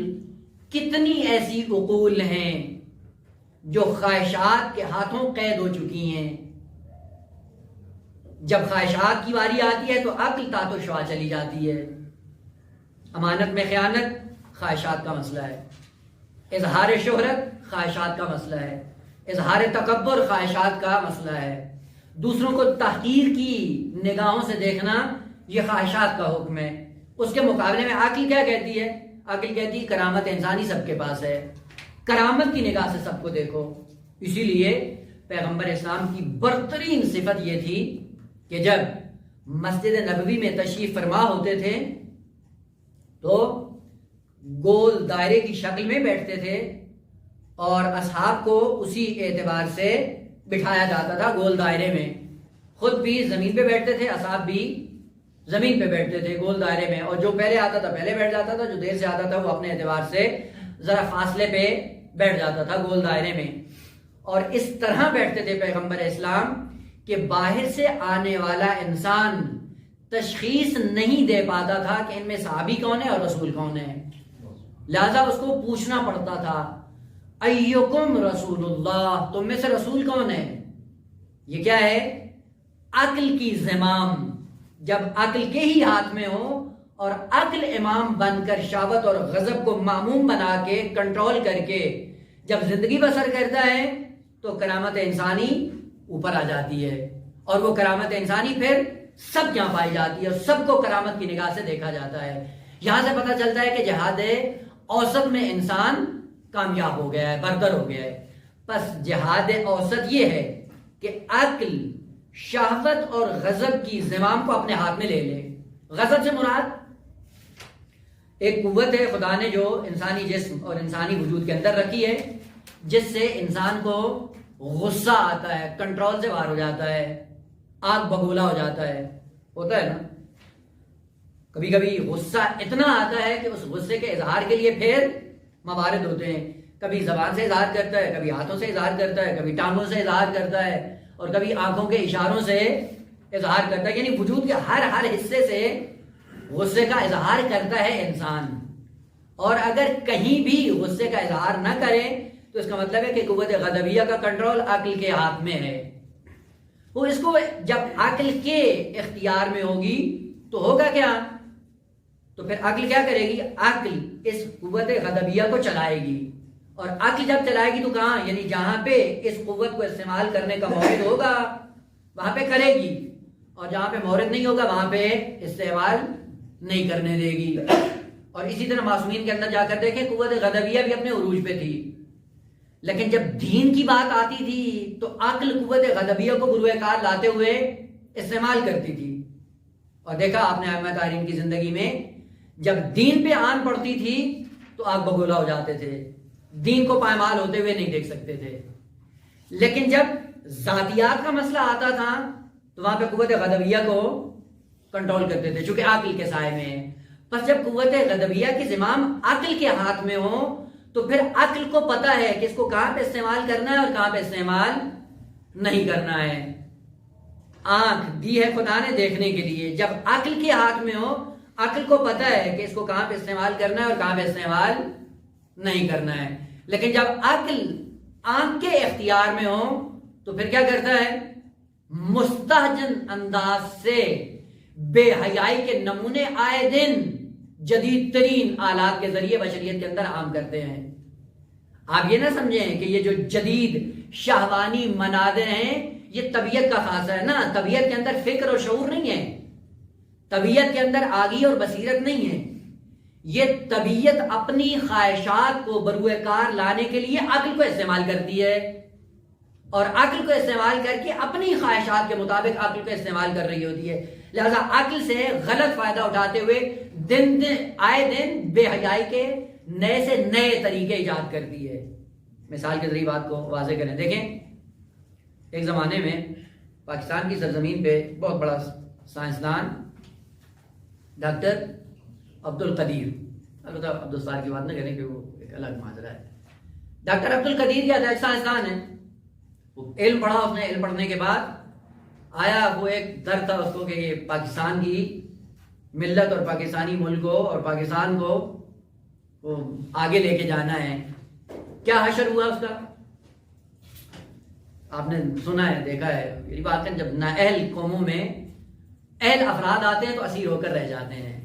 کتنی ایسی عقول ہیں جو خواہشات کے ہاتھوں قید ہو چکی ہیں. جب خواہشات کی باری آتی ہے تو عقل تحت و شعاع چلی جاتی ہے. امانت میں خیانت خواہشات کا مسئلہ ہے، اظہار شہرت خواہشات کا مسئلہ ہے، اظہار تکبر خواہشات کا مسئلہ ہے، دوسروں کو تحقیر کی نگاہوں سے دیکھنا یہ خواہشات کا حکم ہے. اس کے مقابلے میں عقل کیا کہتی ہے؟ عقل کہتی ہے کرامت انسانی سب کے پاس ہے، کرامت کی نگاہ سے سب کو دیکھو. اسی لیے پیغمبر اسلام کی برترین صفت یہ تھی کہ جب مسجد نبوی میں تشریف فرما ہوتے تھے تو گول دائرے کی شکل میں بیٹھتے تھے اور اصحاب کو اسی اعتبار سے بٹھایا جاتا تھا گول دائرے میں. خود بھی زمین پہ بیٹھتے تھے, اصحاب بھی زمین پہ بیٹھتے تھے گول دائرے میں, اور جو پہلے آتا تھا پہلے بیٹھ جاتا تھا, جو دیر سے آتا تھا وہ اپنے اعتبار سے ذرا فاصلے پہ بیٹھ جاتا تھا گول دائرے میں. اور اس طرح بیٹھتے تھے پیغمبر اسلام کہ باہر سے آنے والا انسان تشخیص نہیں دے پاتا تھا کہ ان میں صحابی کون ہے اور رسول کون ہے, لہذا اس کو پوچھنا پڑتا تھا ایکم رسول اللہ, تم میں سے رسول کون ہے. یہ کیا ہے؟ عقل کی زمام. جب عقل کے ہی ہاتھ میں ہو اور عقل امام بن کر شہوت اور غضب کو معموم بنا کے کنٹرول کر کے جب زندگی بسر کرتا ہے تو کرامت انسانی اوپر آ جاتی ہے, اور وہ کرامت انسانی پھر سب یہاں پائی جاتی ہے اور سب کو کرامت کی نگاہ سے دیکھا جاتا ہے. یہاں سے پتہ چلتا ہے کہ جہاد اوسط میں انسان کامیاب ہو گیا ہے, برتر ہو گیا ہے. پس جہاد اوسط یہ ہے کہ عقل شہوت اور غضب کی زمام کو اپنے ہاتھ میں لے لے. غضب سے مراد ایک قوت ہے خدا نے جو انسانی جسم اور انسانی وجود کے اندر رکھی ہے, جس سے انسان کو غصہ آتا ہے, کنٹرول سے باہر ہو جاتا ہے, آگ بگولا ہو جاتا ہے. ہوتا ہے نا کبھی کبھی غصہ اتنا آتا ہے کہ اس غصے کے اظہار کے لیے پھر موارد ہوتے ہیں. کبھی زبان سے اظہار کرتا ہے, کبھی ہاتھوں سے اظہار کرتا ہے, کبھی ٹانگوں سے اظہار کرتا ہے, اور کبھی آنکھوں کے اشاروں سے اظہار کرتا ہے. یعنی وجود کے ہر حصے سے غصے کا اظہار کرتا ہے انسان. اور اگر کہیں بھی غصے کا اظہار نہ کرے تو اس کا مطلب ہے کہ قوت غضبیہ کا کنٹرول عقل کے ہاتھ میں ہے. وہ اس کو جب عقل کے اختیار میں ہوگی تو ہوگا کیا؟ تو پھر عقل کیا کرے گی؟ عقل اس قوت غضبیہ کو چلائے گی, اور عقل جب چلائے گی تو کہاں؟ یعنی جہاں پہ اس قوت کو استعمال کرنے کا مورد ہوگا وہاں پہ کرے گی, اور جہاں پہ مورد نہیں ہوگا وہاں پہ استعمال نہیں کرنے دے گی. اور اسی طرح معصومین کے اندر جا کر دیکھیں قوت غضبیہ بھی اپنے عروج پہ تھی, لیکن جب دین کی بات آتی تھی تو عقل قوت غضبیہ کو بروئے کار لاتے ہوئے استعمال کرتی تھی. اور دیکھا آپ نے ائمہ تارین کی زندگی میں جب دین پہ آن پڑتی تھی تو آگ بگولا ہو جاتے تھے, دین کو پائمال ہوتے ہوئے نہیں دیکھ سکتے تھے. لیکن جب ذاتیات کا مسئلہ آتا تھا تو وہاں پہ قوت غضبیہ کو کنٹرول کرتے تھے چونکہ عقل کے سائے میں ہے. پس جب قوت غضبیہ کی زمام عقل کے ہاتھ میں ہو تو پھر عقل کو پتا ہے کہ اس کو کہاں پہ استعمال کرنا ہے اور کہاں پہ استعمال نہیں کرنا ہے. آنکھ دی ہے خدا نے دیکھنے کے لیے, جب عقل کے ہاتھ میں ہو عقل کو پتا ہے کہ اس کو کہاں پہ استعمال کرنا ہے اور کہاں پہ استعمال نہیں کرنا ہے. لیکن جب عقل آنکھ کے اختیار میں ہو تو پھر کیا کرتا ہے؟ مستہجن انداز سے بے حیائی کے نمونے آئے دن جدید ترین آلات کے ذریعے بشریت کے اندر عام کرتے ہیں. آپ یہ نہ سمجھیں کہ یہ جو جدید شہوانی مناظر ہیں یہ طبیعت کا خاصہ ہے. نا, طبیعت کے اندر فکر اور شعور نہیں ہے, طبیعت کے اندر آگی اور بصیرت نہیں ہے. یہ طبیعت اپنی خواہشات کو بروئے کار لانے کے لیے عقل کو استعمال کرتی ہے, اور عقل کو استعمال کر کے اپنی خواہشات کے مطابق عقل کو استعمال کر رہی ہوتی ہے. لہذا عقل سے غلط فائدہ اٹھاتے ہوئے دن آئے دن بے حیائی کے نئے سے نئے طریقے ایجاد کرتی ہے. مثال کے ذریعے بات کو واضح کریں. دیکھیں ایک زمانے میں پاکستان کی سرزمین پہ بہت بڑا سائنسدان ڈاکٹر عبد القدیر, البتہ عبدالستار کی بات نہ کریں کہ وہ ایک الگ ماجرا ہے. ڈاکٹر عبد القدیر کیا تھا؟ ایک سائنسدان ہے. وہ علم پڑھا, اس نے علم پڑھنے کے بعد آیا وہ ایک ڈر تھا اس کو کہ یہ پاکستان کی ملت اور پاکستانی ملک کو اور پاکستان کو وہ آگے لے کے جانا ہے. کیا حشر ہوا اس کا؟ آپ نے سنا ہے, دیکھا ہے. یہ بات ہے جب نااہل قوموں میں اہل افراد آتے ہیں تو اسیر ہو کر رہ جاتے ہیں,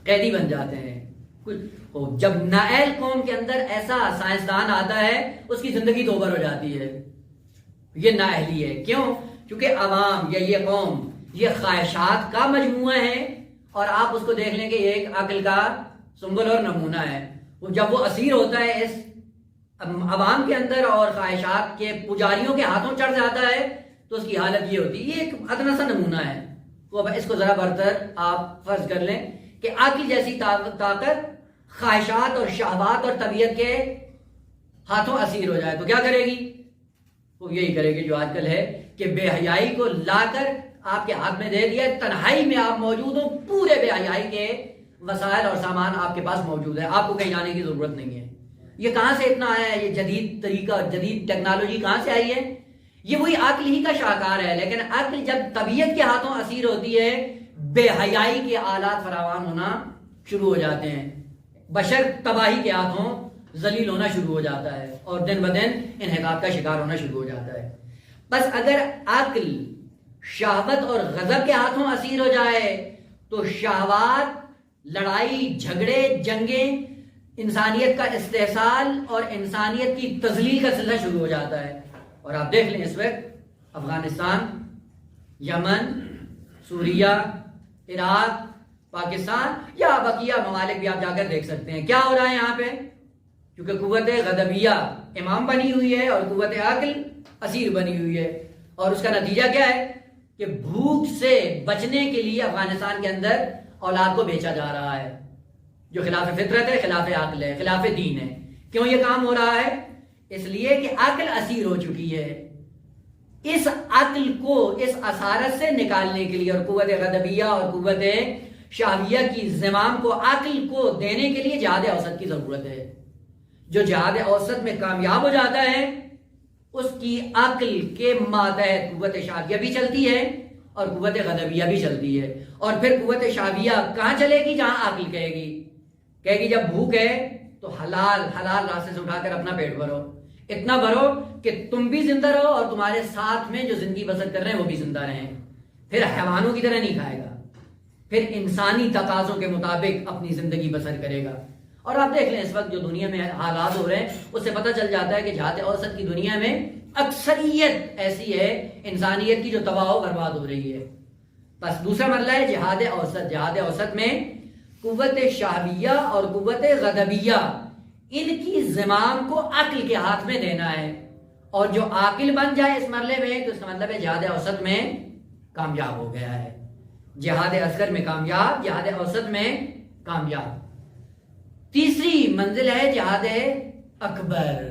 قیدی بن جاتے ہیں. کچھ جب نااہل قوم کے اندر ایسا سائنسدان آتا ہے اس کی زندگی دوبر ہو جاتی ہے. یہ نااہلی ہے. کیوں؟ کیونکہ عوام یا یہ قوم یہ خواہشات کا مجموعہ ہے, اور آپ اس کو دیکھ لیں کہ یہ ایک عقل کا سنبل اور نمونہ ہے. جب وہ اسیر ہوتا ہے اس عوام کے اندر اور خواہشات کے پجاریوں کے ہاتھوں چڑھ جاتا ہے تو اس کی حالت یہ ہوتی ہے. یہ ایک ادنا سا نمونہ ہے. تو اس کو ذرا برتر آپ فرض کر لیں کہ عقل جیسی طاقت خواہشات اور شہوات اور طبیعت کے ہاتھوں اسیر ہو جائے تو کیا کرے گی؟ وہ یہی کرے گی جو آج کل ہے کہ بے حیائی کو لا کر آپ کے ہاتھ میں دے دیا. تنہائی میں آپ موجود ہو, پورے بے حیائی کے وسائل اور سامان آپ کے پاس موجود ہے, آپ کو کہیں جانے کی ضرورت نہیں ہے. یہ کہاں سے اتنا آیا ہے؟ یہ جدید طریقہ, جدید ٹیکنالوجی کہاں سے آئی ہے؟ یہ وہی عقل ہی کا شاہکار ہے. لیکن عقل جب طبیعت کے ہاتھوں اسیر ہوتی ہے, بے حیائی کے آلات فراوان ہونا شروع ہو جاتے ہیں, بشر تباہی کے ہاتھوں ذلیل ہونا شروع ہو جاتا ہے اور دن بدن انحطاط کا شکار ہونا شروع ہو جاتا ہے. بس اگر عقل شہوت اور غضب کے ہاتھوں اسیر ہو جائے تو شہوات, لڑائی جھگڑے, جنگیں, انسانیت کا استحصال اور انسانیت کی تذلیل کا سلسلہ شروع ہو جاتا ہے. اور آپ دیکھ لیں اس وقت افغانستان, یمن, سوریہ, عراق, پاکستان یا بقیہ ممالک بھی آپ جا کر دیکھ سکتے ہیں. کیا ہو رہا ہے یہاں پہ؟ کیونکہ قوت غضبیہ امام بنی ہوئی ہے اور قوت عقل اسیر بنی ہوئی ہے. اور اس کا نتیجہ کیا ہے کہ بھوک سے بچنے کے لیے افغانستان کے اندر اولاد کو بیچا جا رہا ہے, جو خلاف فطرت ہے, خلاف عقل ہے, خلاف دین ہے. کیوں یہ کام ہو رہا ہے؟ اس لیے کہ عقل اسیر ہو چکی ہے. اس عقل کو اس اسارت سے نکالنے کے لیے اور قوت غضبیہ اور قوت شہویہ کی زمام کو عقل کو دینے کے لیے جہاد اوسط کی ضرورت ہے. جو جہاد اوسط میں کامیاب ہو جاتا ہے اس کی عقل کے ماتحت قوت شہویہ بھی چلتی ہے اور قوت غضبیہ بھی چلتی ہے. اور پھر قوت شہویہ کہاں چلے گی؟ جہاں عقل کہے گی جب بھوک ہے تو حلال راستے سے اٹھا کر اپنا پیٹ بھرو, اتنا بھرو کہ تم بھی زندہ رہو اور تمہارے ساتھ میں جو زندگی بسر کر رہے ہیں وہ بھی زندہ رہیں. پھر حیوانوں کی طرح نہیں کھائے گا, پھر انسانی تقاضوں کے مطابق اپنی زندگی بسر کرے گا. اور آپ دیکھ لیں اس وقت جو دنیا میں حالات ہو رہے ہیں اس سے پتہ چل جاتا ہے کہ جہاد اوسط کی دنیا میں اکثریت ایسی ہے انسانیت کی جو تباہ و برباد ہو رہی ہے. بس دوسرا مرحلہ ہے جہاد اوسط. جہاد اوسط میں قوت شہویہ اور قوت غضبیہ ان کی زمام کو عقل کے ہاتھ میں دینا ہے. اور جو عاقل بن جائے اس مرحلے میں تو اس کا مطلب ہے جہاد اوسط میں کامیاب ہو گیا ہے. جہاد اصغر میں کامیاب, جہاد اوسط میں کامیاب. تیسری منزل ہے جہاد اکبر.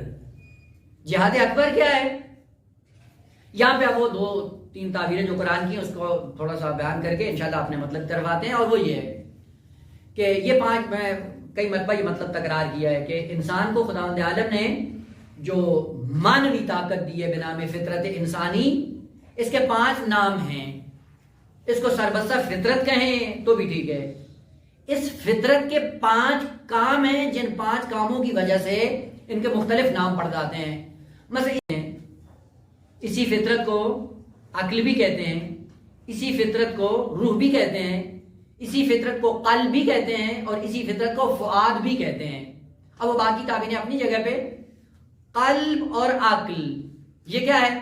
جہاد اکبر کیا ہے؟ یہاں پہ وہ 2-3 تعبیریں جو قرآن کی اس کو تھوڑا سا بیان کر کے انشاءاللہ اپنے مطلب کرواتے ہیں. اور وہ یہ ہے کہ یہ 5 میں کئی مرتبہ یہ مطلب تکرار کیا ہے کہ انسان کو خداوند عالم نے جو معنوی طاقت دی ہے بنام فطرت انسانی, اس کے 5 نام ہیں. اس کو سربستہ فطرت کہیں تو بھی ٹھیک ہے. اس فطرت کے 5 کام ہیں جن 5 کاموں کی وجہ سے ان کے مختلف نام پڑ جاتے ہیں. مثلا اسی فطرت کو عقل بھی کہتے ہیں, اسی فطرت کو روح بھی کہتے ہیں, اسی فطرت کو قلب بھی کہتے ہیں اور اسی فطرت کو فؤاد بھی کہتے ہیں. اب وہ باقی تعبیریں اپنی جگہ پہ. قلب اور عقل یہ کیا ہے؟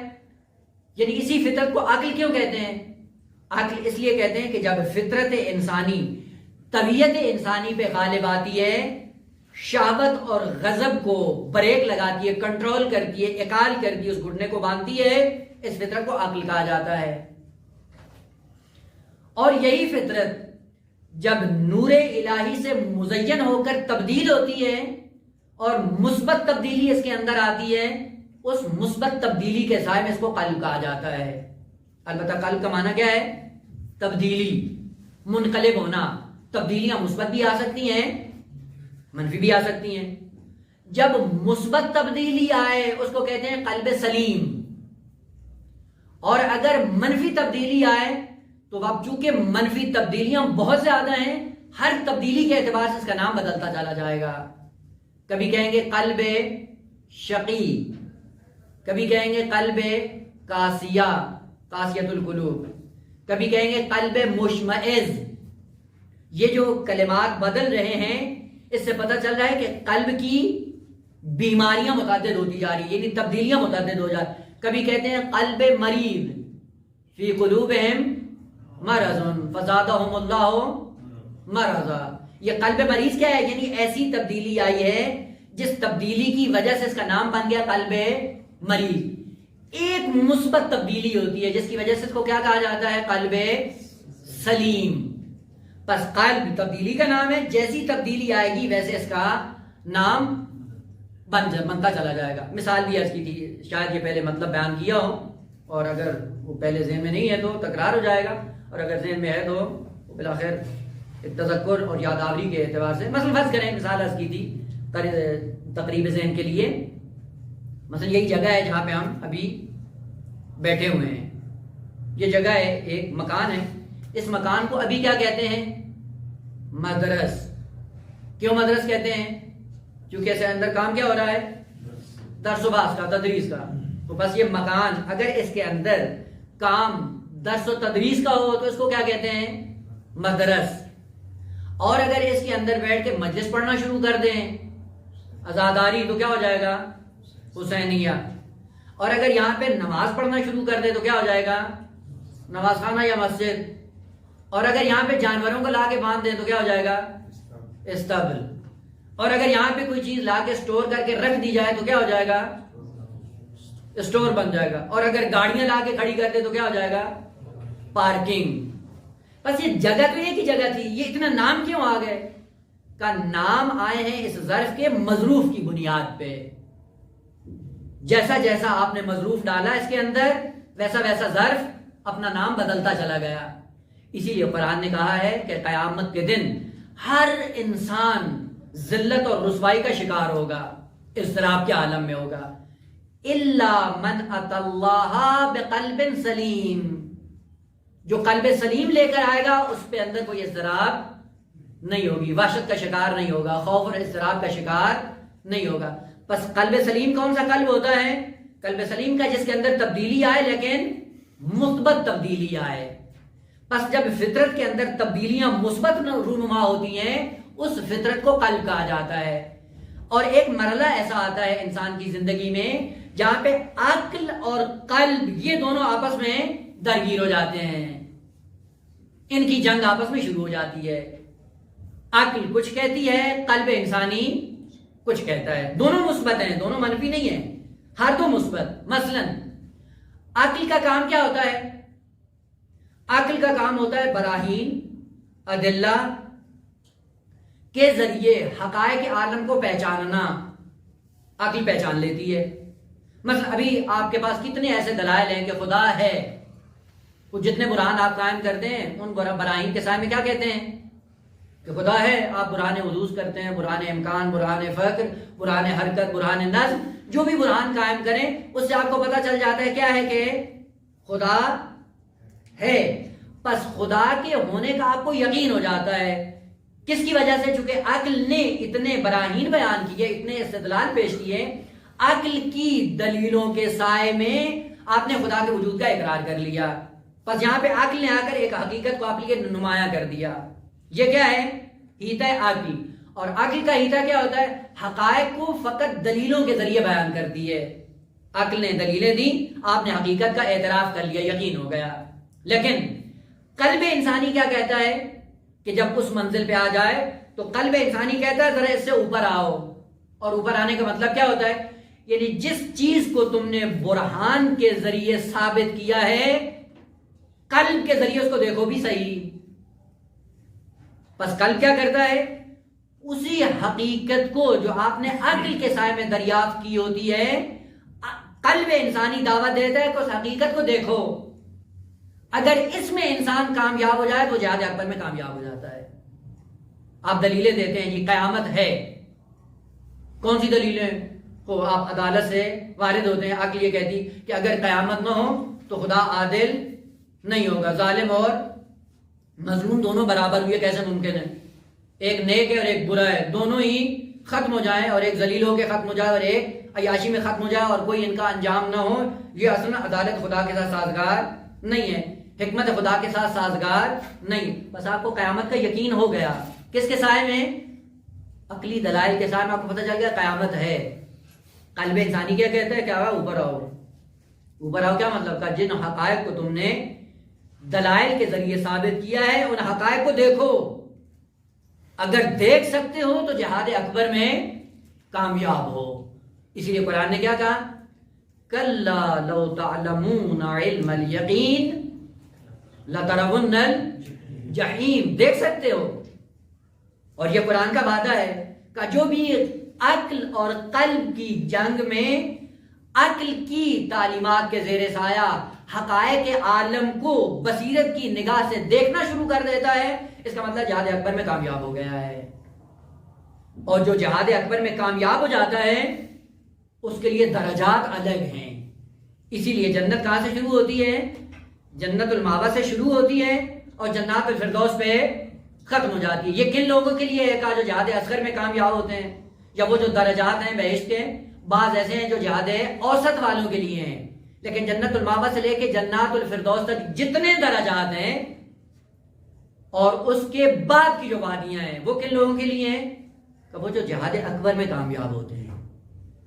یعنی اسی فطرت کو عقل کیوں کہتے ہیں؟ عقل اس لیے کہتے ہیں کہ جب فطرت انسانی, طبیعت انسانی پہ غالب آتی ہے, شہوت اور غضب کو بریک لگاتی ہے, کنٹرول کرتی ہے, اقال کرتی ہے, اس گھٹنے کو باندھتی ہے, اس فطرت کو عقل کہا جاتا ہے. اور یہی فطرت جب نور الہی سے مزین ہو کر تبدیل ہوتی ہے اور مثبت تبدیلی اس کے اندر آتی ہے, اس مثبت تبدیلی کے سائے میں اس کو قلب کہا جاتا ہے. البتہ قلب کا معنی کیا ہے؟ تبدیلی, منقلب ہونا. تبدیلیاں مثبت بھی آ سکتی ہیں, منفی بھی آ سکتی ہیں. جب مثبت تبدیلی آئے اس کو کہتے ہیں قلب سلیم, اور اگر منفی تبدیلی آئے تو اب چونکہ منفی تبدیلیاں بہت زیادہ ہیں, ہر تبدیلی کے اعتبار سے اس کا نام بدلتا چلا جائے گا. کبھی کہیں گے قلب شقی, کبھی کہیں گے قلب قاسیہ, قاسیۃ القلوب, کبھی کہیں گے قلب مشمئز. یہ جو کلمات بدل رہے ہیں اس سے پتہ چل رہا ہے کہ قلب کی بیماریاں متعدد ہوتی جا رہی ہیں, یعنی تبدیلیاں متعدد ہو جا. کبھی کہتے ہیں قلب مریض, فی قلوبہم مرض فزادہم اللہ مرضا. یہ قلب مریض کیا ہے؟ یعنی ایسی تبدیلی آئی ہے جس تبدیلی کی وجہ سے اس کا نام بن گیا قلب مریض. ایک مثبت تبدیلی ہوتی ہے جس کی وجہ سے اس کو کیا کہا جاتا ہے؟ قلب سلیم. پس قلب تبدیلی کا نام ہے، جیسی تبدیلی آئے گی ویسے اس کا نام بنتا چلا جائے گا. مثال بھی عرض کی تھی، شاید یہ پہلے مطلب بیان کیا ہو، اور اگر وہ پہلے ذہن میں نہیں ہے تو تکرار ہو جائے گا، اور اگر ذہن میں ہے تو بالآخر تذکر اور یادآوری کے اعتبار سے. مثلا فرض کریں، مثال عرض کی تھی تقریب ذہن کے لیے، مثلا یہی جگہ ہے جہاں پہ ہم ابھی بیٹھے ہوئے ہیں. یہ جگہ ہے، ایک مکان ہے. اس مکان کو ابھی کیا کہتے ہیں؟ مدرس. کیوں مدرس کہتے ہیں؟ کیونکہ اس کے اندر کام کیا ہو رہا ہے؟ درس و بحث کا، تدریس کا. تو بس یہ مکان اگر اس کے اندر کام درس و تدریس کا ہو تو اس کو کیا کہتے ہیں؟ مدرس. اور اگر اس کے اندر بیٹھ کے مجلس پڑھنا شروع کر دیں، عزاداری، تو کیا ہو جائے گا؟ حسینیہ. اور اگر یہاں پہ نماز پڑھنا شروع کر دیں تو کیا ہو جائے گا؟ نماز خانہ یا مسجد. اور اگر یہاں پہ جانوروں کو لا کے باندھ دیں تو کیا ہو جائے گا؟ استبل. اور اگر یہاں پہ کوئی چیز لا کے سٹور کر کے رکھ دی جائے تو کیا ہو جائے گا؟ سٹور بن جائے گا. اور اگر گاڑیاں لا کے کھڑی کر دیں تو کیا ہو جائے گا؟ پارکنگ. بس یہ جگہ تو ایک ہی جگہ تھی، یہ اتنا نام کیوں آ گئے؟ کا نام آئے ہیں اس ظرف کے مظروف کی بنیاد پہ. جیسا جیسا آپ نے مظروف ڈالا اس کے اندر، ویسا ویسا ظرف اپنا نام بدلتا چلا گیا. اسی لیے قرآن نے کہا ہے کہ قیامت کے دن ہر انسان ذلت اور رسوائی کا شکار ہوگا، اضطراب کے عالم میں ہوگا. الا من اتى الله بقلب سلیم. جو قلب سلیم لے کر آئے گا اس پہ اندر کوئی اضطراب نہیں ہوگی، وحشت کا شکار نہیں ہوگا، خوف اور اضطراب کا شکار نہیں ہوگا. پس قلب سلیم کون سا قلب ہوتا ہے؟ قلب سلیم کا جس کے اندر تبدیلی آئے لیکن مثبت تبدیلی آئے. پس جب فطرت کے اندر تبدیلیاں مثبت رونما ہوتی ہیں اس فطرت کو قلب کہا جاتا ہے. اور ایک مرحلہ ایسا آتا ہے انسان کی زندگی میں جہاں پہ عقل اور قلب یہ دونوں آپس میں درگیر ہو جاتے ہیں، ان کی جنگ آپس میں شروع ہو جاتی ہے. عقل کچھ کہتی ہے، قلب انسانی کچھ کہتا ہے. دونوں مثبت ہیں، دونوں منفی نہیں ہیں، ہر دو مثبت. مثلا عقل کا کام کیا ہوتا ہے؟ عقل کا کام ہوتا ہے براہین، ادلہ کے ذریعے حقائق عالم کو پہچاننا. عقل پہچان لیتی ہے. مثلا ابھی آپ کے پاس کتنے ایسے دلائل ہیں کہ خدا ہے. وہ جتنے برہان آپ قائم کرتے ہیں ان براہین کے سائے میں کیا کہتے ہیں؟ کہ خدا ہے. آپ برہان حدوث کرتے ہیں، برہان امکان، برہان فقر، برہان حرکت، برہان نظم، جو بھی برہان قائم کریں اس سے آپ کو پتہ چل جاتا ہے کیا ہے کہ خدا ہے. پس خدا کے ہونے کا آپ کو یقین ہو جاتا ہے. کس کی وجہ سے؟ چونکہ عقل نے اتنے براہین بیان کیے، اتنے استدلال پیش کیے، عقل کی دلیلوں کے سائے میں آپ نے خدا کے وجود کا اقرار کر لیا. پس یہاں پہ عقل نے آ کر ایک حقیقت کو آپ کے لیے نمایاں کر دیا. یہ کیا ہے؟ ہیتا عقل. اور عقل کا ہیتا کیا ہوتا ہے؟ حقائق کو فقط دلیلوں کے ذریعے بیان کرتی ہے. عقل نے دلیلیں دی، آپ نے حقیقت کا اعتراف کر لیا، یقین ہو گیا. لیکن قلب انسانی کیا کہتا ہے کہ جب اس منزل پہ آ جائے تو قلب انسانی کہتا ہے ذرا اس سے اوپر آؤ. اور اوپر آنے کا مطلب کیا ہوتا ہے؟ یعنی جس چیز کو تم نے برہان کے ذریعے ثابت کیا ہے، قلب کے ذریعے اس کو دیکھو بھی صحیح. پس قلب کیا کرتا ہے؟ اسی حقیقت کو جو آپ نے عقل کے سائے میں دریافت کی ہوتی ہے، قلب انسانی دعوت دیتا ہے کہ اس حقیقت کو دیکھو. اگر اس میں انسان کامیاب ہو جائے تو جہاد اکبر میں کامیاب ہو جاتا ہے. آپ دلیلیں دیتے ہیں جی قیامت ہے. کون سی دلیلیں؟ تو آپ عدالت سے وارد ہوتے ہیں. عقل یہ کہتی کہ اگر قیامت نہ ہو تو خدا عادل نہیں ہوگا، ظالم اور مظلوم دونوں برابر ہوئے کیسے ممکن ہے؟ ایک نیک ہے اور ایک برا ہے، دونوں ہی ختم ہو جائیں، اور ایک ذلیل ہو کے ختم ہو جائے اور ایک عیاشی میں ختم ہو جائے اور کوئی ان کا انجام نہ ہو. یہ اصل عدالت خدا کے ساتھ سازگار نہیں ہے، حکمت خدا کے ساتھ سازگار نہیں. بس آپ کو قیامت کا یقین ہو گیا. کس کے سائے میں؟ عقلی دلائل کے سائے میں آپ کو پتہ چل گیا قیامت ہے. قلب انسانی کیا کہتا ہے؟ کیا ہوا؟ اوپر آؤ. اوپر آؤ کیا مطلب کا؟ جن حقائق کو تم نے دلائل کے ذریعے ثابت کیا ہے ان حقائق کو دیکھو. اگر دیکھ سکتے ہو تو جہاد اکبر میں کامیاب ہو. اسی لیے قرآن نے کیا کہا؟ کلا لو تعلمون علم الیقین لترون الجحیم. دیکھ سکتے ہو. اور یہ قرآن کا وعدہ ہے کہ جو بھی عقل اور قلب کی جنگ میں عقل کی تعلیمات کے زیر سایہ حقائق عالم کو بصیرت کی نگاہ سے دیکھنا شروع کر دیتا ہے، اس کا مطلب جہاد اکبر میں کامیاب ہو گیا ہے. اور جو جہاد اکبر میں کامیاب ہو جاتا ہے اس کے لیے درجات الگ ہیں. اسی لیے جنت کہاں سے شروع ہوتی ہے؟ جنت المأویٰ سے شروع ہوتی ہے اور جنات الفردوس پہ ختم ہو جاتی ہے. یہ کن لوگوں کے لیے ہے کہ جو جہاد اصغر میں کامیاب ہوتے ہیں، یا وہ جو درجات ہیں بہشت کے؟ بعض ایسے ہیں جو جہاد اوسط والوں کے لیے ہیں. لیکن جنت المأویٰ سے لے کے جنات الفردوس تک جتنے درجات ہیں اور اس کے بعد کی جو وادیاں ہیں وہ کن لوگوں کے لیے ہیں؟ کہ وہ جو جہاد اکبر میں کامیاب ہوتے ہیں.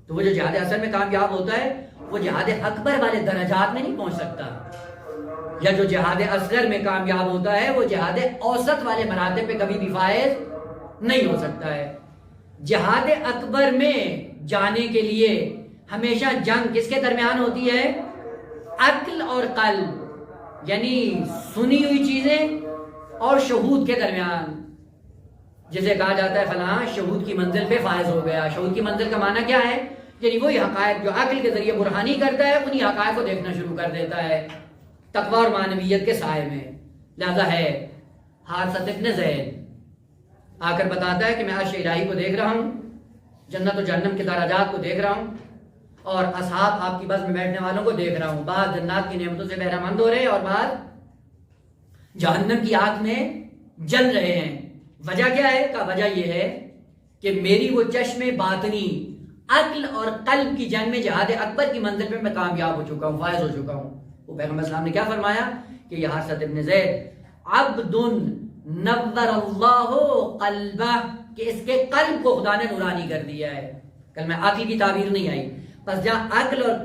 تو وہ جو جہاد اصغر میں کامیاب ہوتا ہے وہ جہاد اکبر والے درجات میں نہیں پہنچ سکتا، یا جو جہاد اصغر میں کامیاب ہوتا ہے وہ جہاد اوسط والے مراتب پہ کبھی بھی فائز نہیں ہو سکتا ہے. جہاد اکبر میں جانے کے لیے ہمیشہ جنگ کس کے درمیان ہوتی ہے؟ عقل اور قلب، یعنی سنی ہوئی چیزیں اور شہود کے درمیان. جسے کہا جاتا ہے فلاں شہود کی منزل پہ فائز ہو گیا. شہود کی منزل کا معنی کیا ہے؟ یعنی وہی حقائق جو عقل کے ذریعے برہانی کرتا ہے انہی حقائق کو دیکھنا شروع کر دیتا ہے تقویٰ اور معنویت کے سائے میں. لہذا ہے حارثہ ابن زید آ کر بتاتا ہے کہ میں عرش الہی کو دیکھ رہا ہوں، جنت و جہنم کے درجات کو دیکھ رہا ہوں، اور اصحاب آپ کی بس میں بیٹھنے والوں کو دیکھ رہا ہوں. بعض جنات کی نعمتوں سے بہرہ مند ہو رہے ہیں اور بعض جہنم کی آگ میں جل رہے ہیں. وجہ کیا ہے؟ کہ وجہ یہ ہے کہ میری وہ چشم باطنی عقل اور قلب کی جنگ میں جہاد اکبر کی منزل پہ میں کامیاب ہو چکا ہوں، فائز ہو چکا ہوں. وہ پیغمبر اسلام نے کیا فرمایا کہ یہ حارثہ ابن زید عبد نور اللہ قلبہ، کہ اس کے قلب کو خدا نے نورانی کر دیا ہے. کل میں عقل کی تعبیر نہیں آئی. بس جہاں عقل اور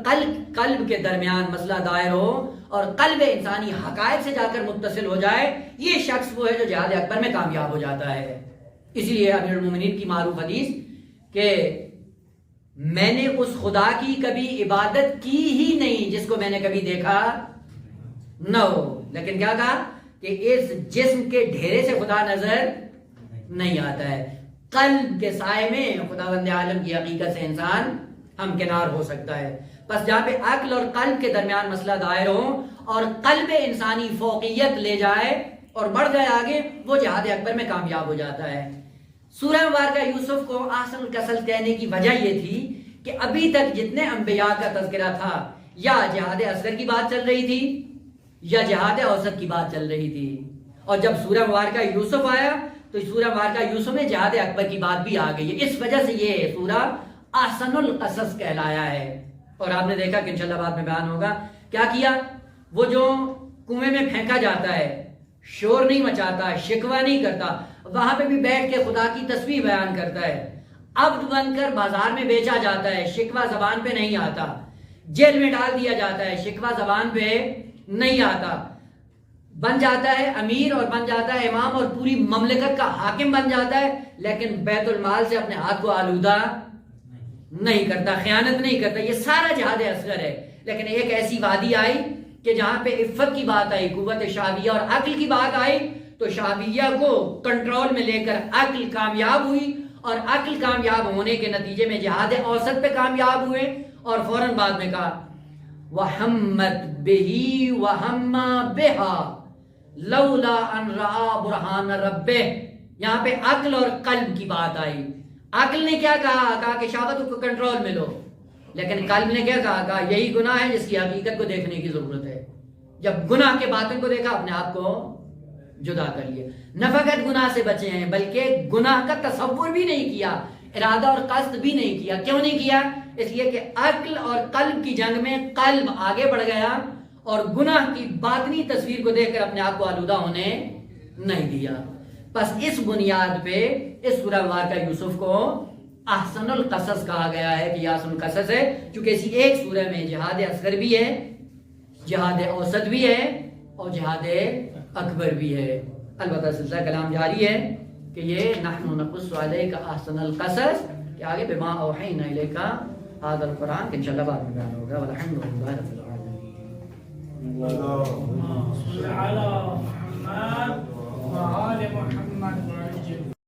قلب کے درمیان مسئلہ دائر ہو اور قلب انسانی حقائق سے جا کر متصل ہو جائے، یہ شخص وہ ہے جو جہاد اکبر میں کامیاب ہو جاتا ہے. اسی لیے امیر المومنین کی معروف حدیث کہ میں نے اس خدا کی کبھی عبادت کی ہی نہیں جس کو میں نے کبھی دیکھا نہ ہو. لیکن کیا کہا کہ اس جسم کے ڈھیرے سے خدا نظر نہیں آتا ہے. قلب کے سائے میں خداوند عالم کی حقیقت سے انسان ہمکنار ہو سکتا ہے. بس جہاں پہ عقل اور قلب کے درمیان مسئلہ دائر ہو اور قلب انسانی فوقیت لے جائے اور بڑھ جائے آگے، وہ جہاد اکبر میں کامیاب ہو جاتا ہے. سورہ مبارکہ یوسف کو احسن القصص کہنے کی وجہ یہ تھی کہ ابھی تک جتنے انبیاء کا تذکرہ تھا یا جہاد اصغر کی بات چل رہی تھی یا جہاد اوسط کی بات چل رہی تھی، اور جب سورہ مبارکہ یوسف آیا تو سورہ مبارکہ یوسف میں جہاد اکبر کی بات بھی آ گئی ہے. اس وجہ سے یہ سورہ احسن القصص کہلایا ہے. اور آپ نے دیکھا کہ انشاءاللہ بعد میں بیان ہوگا کیا کیا. وہ جو کنویں میں پھینکا جاتا ہے شور نہیں مچاتا، شکوہ نہیں کرتا، وہاں پہ بھی بیٹھ کے خدا کی تسبیح بیان کرتا ہے. عبد بن کر بازار میں بیچا جاتا ہے، شکوہ زبان پہ نہیں آتا. جیل میں ڈال دیا جاتا ہے، شکوہ زبان پہ نہیں آتا. بن جاتا ہے امیر اور بن جاتا ہے امام اور پوری مملکت کا حاکم بن جاتا ہے، لیکن بیت المال سے اپنے ہاتھ کو آلودہ نہیں کرتا، خیانت نہیں کرتا. یہ سارا جہاد اصغر ہے. لیکن ایک ایسی وادی آئی کہ جہاں پہ عفت کی بات آئی، قوت شعبیہ اور عقل کی بات آئی، تو شعبیہ کو کنٹرول میں لے کر عقل کامیاب ہوئی، اور عقل کامیاب ہونے کے نتیجے میں جہاد اوسط پہ کامیاب ہوئے. اور فوراً بعد میں کہا وَحَمَّتْ بِهِ وَحَمَّ بِهَا لَوْلَا أَنْ رَآ بُرْحَانَ رَبِّهِ. یہاں پہ عقل اور قلب کی بات آئی. عقل نے کیا کہا کہ شہوت کو کنٹرول میں لو، لیکن قلب نے کیا کہا یہی گناہ ہے جس کی حقیقت کو دیکھنے کی ضرورت ہے. جب گناہ کے باطن کو دیکھا اپنے آپ کو جدا کر لیا. نہ فقط گناہ سے بچے ہیں بلکہ گناہ کا تصور بھی نہیں کیا، ارادہ اور قصد بھی نہیں کیا. کیوں نہیں کیا؟ اس لیے کہ عقل اور قلب کی جنگ میں قلب آگے بڑھ گیا اور گناہ کی باطنی تصویر کو دیکھ کر اپنے آپ کو آلودہ ہونے نہیں دیا. بس اس بنیاد پہ اس سورہ مبارکہ یوسف کو احسن القصص کہا گیا ہے کہ یہ احسن القصص ہے، چونکہ اسی ایک سورہ میں جہاد اصغر بھی ہے، جہاد اوسط بھی ہے اور جہاد اکبر بھی ہے. البتہ سلسلہ کلام جاری ہے کہ یہ نحن نقص علیک احسن القصص، کہ کہ آگے بما اوحینا الیک ھذا القرآن کہ انشاءاللہ بعد میں بیان ہوگا. والحمدللہ رب العالمین. اللهم صل على محمد وآل محمد.